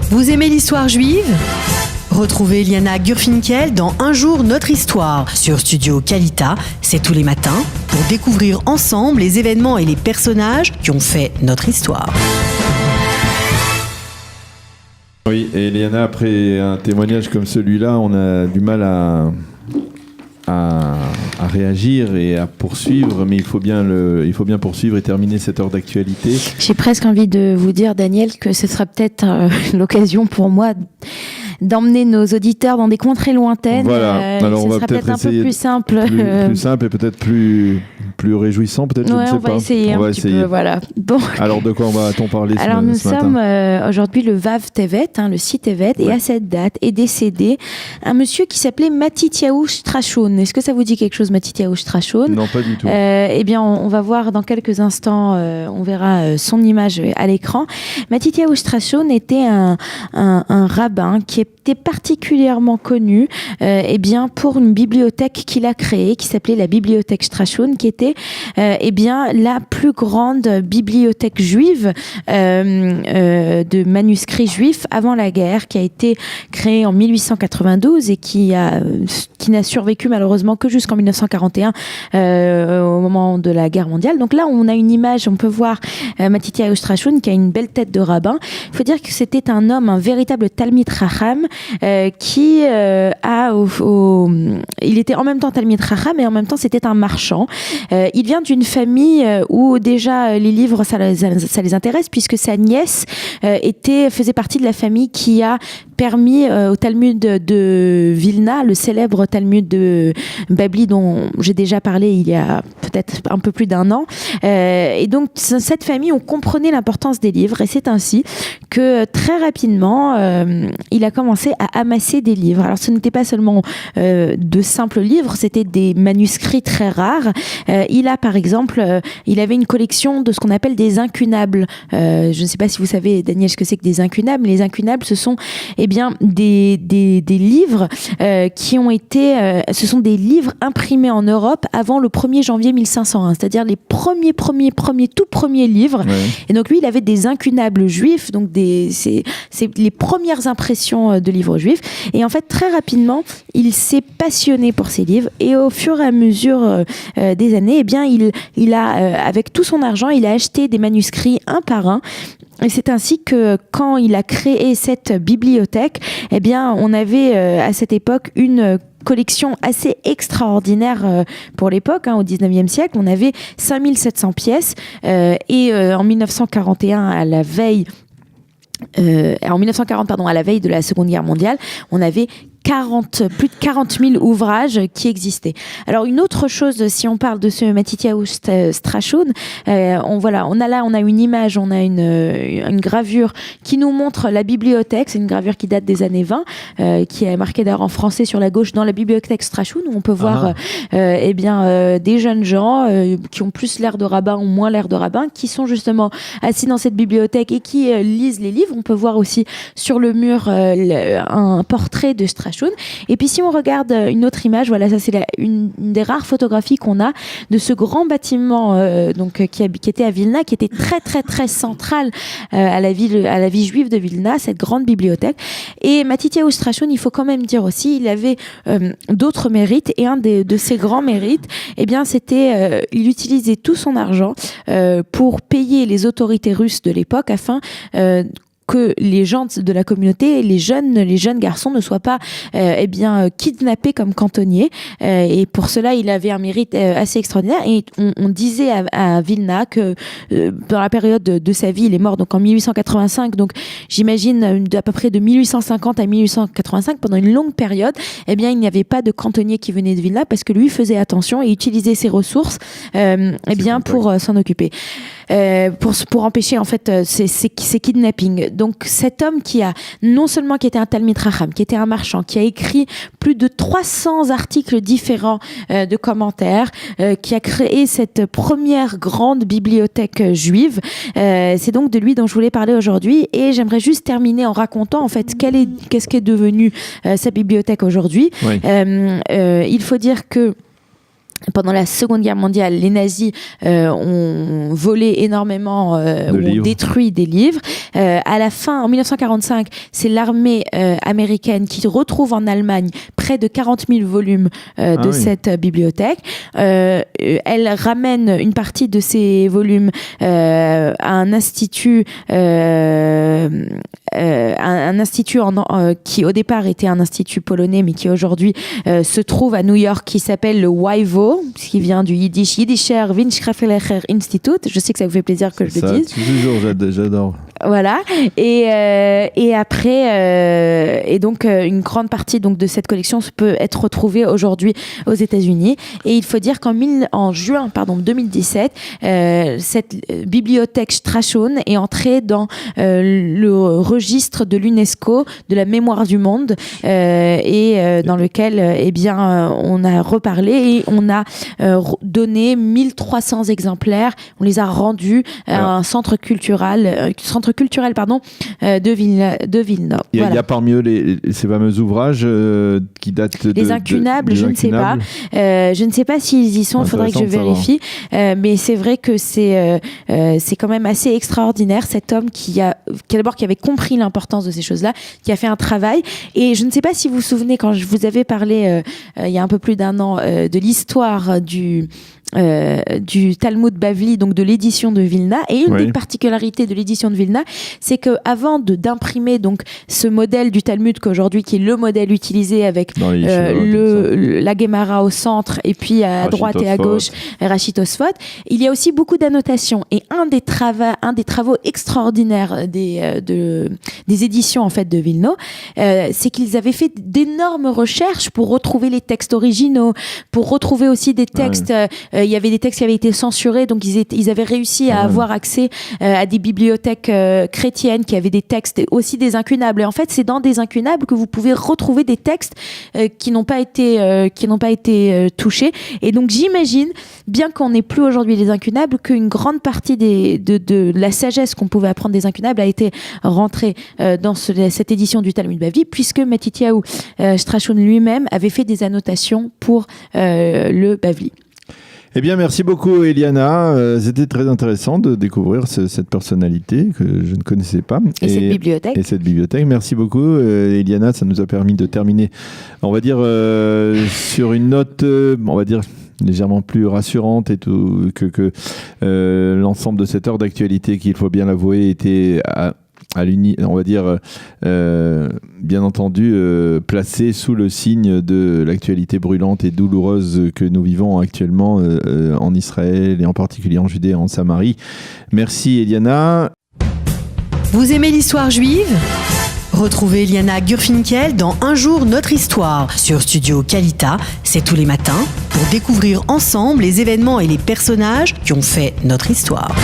Vous aimez l'histoire juive ? Retrouvez Liana Gurfinkel dans Un jour notre histoire sur Studio Kalita, c'est tous les matins, pour découvrir ensemble les événements et les personnages qui ont fait notre histoire. Oui, et Liana, après un témoignage comme celui-là, on a du mal à réagir et à poursuivre, mais il faut bien poursuivre et terminer cette heure d'actualité. J'ai presque envie de vous dire, Daniel, que ce sera peut-être l'occasion pour moi d'emmener nos auditeurs dans des contrées lointaines. Voilà. Alors on va peut-être un peu plus simple. Plus simple et peut-être plus réjouissant, peut-être, ouais, je ne sais on va pas. essayer on va un essayer. petit peu, voilà. Bon. Alors de quoi va-t-on parler Alors nous ce matin ? sommes aujourd'hui le Vav Tevet, le 6 Tevet, et à cette date est décédé un monsieur qui s'appelait Matityahu Strachon. Est-ce que ça vous dit quelque chose, Matityahu Strachon ? Non, pas du tout. Eh bien, on va voir dans quelques instants, on verra son image à l'écran. Matityahu Strachon était un rabbin qui était particulièrement connu eh bien, pour une bibliothèque qu'il a créée, qui s'appelait la bibliothèque Strachon, qui était eh bien, la plus grande bibliothèque juive de manuscrits juifs avant la guerre, qui a été créée en 1892 et qui n'a survécu malheureusement que jusqu'en 1941 au moment de la guerre mondiale. Donc là, on a une image, on peut voir Matityahu Strachon qui a une belle tête de rabbin. Il faut dire que c'était un homme, un véritable Talmid Chacham qui il était en même temps Talmid Chacham et en même temps c'était un marchand. Il vient d'une famille où déjà les livres ça les intéresse, puisque sa nièce faisait partie de la famille qui a permis au Talmud de Vilna, le célèbre Talmud de Babli dont j'ai déjà parlé il y a peut-être un peu plus d'un an. Et donc cette famille, on comprenait l'importance des livres, et c'est ainsi que très rapidement il a commencé à amasser des livres. Alors ce n'était pas seulement de simples livres, c'était des manuscrits très rares. Il a par exemple, il avait une collection de ce qu'on appelle des incunables. Je ne sais pas si vous savez, Daniel, ce que c'est que des incunables. Les incunables, ce sont bien des livres qui ont été, ce sont des livres imprimés en Europe avant le 1er janvier 1501, c'est-à-dire les tout premiers livres. Ouais. Et donc lui, il avait des incunables juifs, donc c'est les premières impressions de livres juifs. Et en fait, très rapidement, il s'est passionné pour ces livres, et au fur et à mesure des années, eh bien, il a, avec tout son argent, il a acheté des manuscrits un par un. Et c'est ainsi que quand il a créé cette bibliothèque, eh bien, on avait à cette époque une collection assez extraordinaire pour l'époque, au 19e siècle. On avait 5700 pièces et en 1941, à la veille de la Seconde Guerre mondiale, on avait plus de 40 000 ouvrages qui existaient. Alors une autre chose, si on parle de ce Matityahu Strachon, on a une image, on a une gravure qui nous montre la bibliothèque. C'est une gravure qui date des années 20, qui est marquée d'ailleurs en français sur la gauche, dans la bibliothèque Strachon, où on peut voir des jeunes gens qui ont plus l'air de rabbin ou moins l'air de rabbin, qui sont justement assis dans cette bibliothèque et qui lisent les livres. On peut voir aussi sur le mur un portrait de Strachon. Et puis si on regarde une autre image, voilà, ça c'est une des rares photographies qu'on a de ce grand bâtiment qui était à Vilna, qui était très très très central à la vie juive de Vilna, cette grande bibliothèque. Et Matityahu Strachon, il faut quand même dire aussi, il avait d'autres mérites, et un de ses grands mérites, eh bien c'était il utilisait tout son argent pour payer les autorités russes de l'époque afin que les gens de la communauté, les jeunes garçons ne soient pas kidnappés comme cantonniers, et pour cela il avait un mérite assez extraordinaire. Et on disait à Vilna que dans la période de sa vie, il est mort donc en 1885, donc j'imagine à peu près de 1850 à 1885, pendant une longue période, eh bien il n'y avait pas de cantonniers qui venaient de Vilna, parce que lui faisait attention et utilisait ses ressources pour s'en occuper. Pour empêcher en fait ces kidnappings. Donc cet homme qui était un Talmid Chacham, qui était un marchand, qui a écrit plus de 300 articles différents de commentaires, qui a créé cette première grande bibliothèque juive, c'est donc de lui dont je voulais parler aujourd'hui. Et j'aimerais juste terminer en racontant en fait qu'est-ce qu'est devenu sa bibliothèque aujourd'hui. Oui. Il faut dire que pendant la Seconde Guerre mondiale, les nazis ont volé énormément, ont détruit des livres. À la fin, en 1945, c'est l'armée américaine qui retrouve en Allemagne près de 40 000 volumes de cette bibliothèque. Elle ramène une partie de ces volumes à un institut, qui au départ était un institut polonais, mais qui aujourd'hui se trouve à New York, qui s'appelle le YWO, ce qui vient du yiddish, Yiddischer Wissenschaftlicher Institut. Je sais que ça vous fait plaisir que je le dise. Toujours, j'adore. Voilà. Et après, et donc une grande partie donc de cette collection peut être retrouvée aujourd'hui aux États-Unis. Et il faut dire qu'en juin 2017, cette bibliothèque Strachon est entrée dans le registre de l'UNESCO de la mémoire du monde, dans lequel on a reparlé et on a donné 1300 exemplaires. On les a rendus à un centre culturel de Vilna. Il y a parmi eux ces fameux ouvrages qui datent les incunables, je ne sais pas. Je ne sais pas s'ils y sont, il faudrait que je vérifie. Mais c'est vrai que c'est quand même assez extraordinaire, cet homme qui avait compris l'importance de ces choses-là, qui a fait un travail. Et je ne sais pas si vous vous souvenez, quand je vous avais parlé il y a un peu plus d'un an de l'histoire du Talmud Bavli, donc de l'édition de Vilna. Et une des particularités de l'édition de Vilna, c'est que avant d'imprimer donc ce modèle du Talmud qu'aujourd'hui, qui est le modèle utilisé avec la Gemara au centre et puis à droite et à gauche Rashi Tosfot, il y a aussi beaucoup d'annotations. Et un des travaux extraordinaires des éditions en fait de Vilna, c'est qu'ils avaient fait d'énormes recherches pour retrouver les textes originaux, pour retrouver aussi des textes. Il y avait des textes qui avaient été censurés, donc ils avaient réussi à avoir accès à des bibliothèques chrétiennes qui avaient des textes, aussi des incunables. Et en fait, c'est dans des incunables que vous pouvez retrouver des textes qui n'ont pas été touchés. Et donc j'imagine, bien qu'on n'ait plus aujourd'hui les incunables, qu'une grande partie de la sagesse qu'on pouvait apprendre des incunables a été rentrée dans cette édition du Talmud Bavli, puisque Matityahu Strachon lui-même avait fait des annotations pour le Bavli. Eh bien, merci beaucoup, Eliana. C'était très intéressant de découvrir cette personnalité que je ne connaissais pas. Et cette bibliothèque. Merci beaucoup, Eliana. Ça nous a permis de terminer, on va dire, sur une note, on va dire, légèrement plus rassurante et tout, que l'ensemble de cette heure d'actualité, qu'il faut bien l'avouer, était on va dire, bien entendu, placé sous le signe de l'actualité brûlante et douloureuse que nous vivons actuellement en Israël et en particulier en Judée et en Samarie. Merci, Eliana. Vous aimez l'histoire juive ? Retrouvez Eliana Gurfinkel dans Un jour notre histoire sur Studio Kalita. C'est tous les matins pour découvrir ensemble les événements et les personnages qui ont fait notre histoire.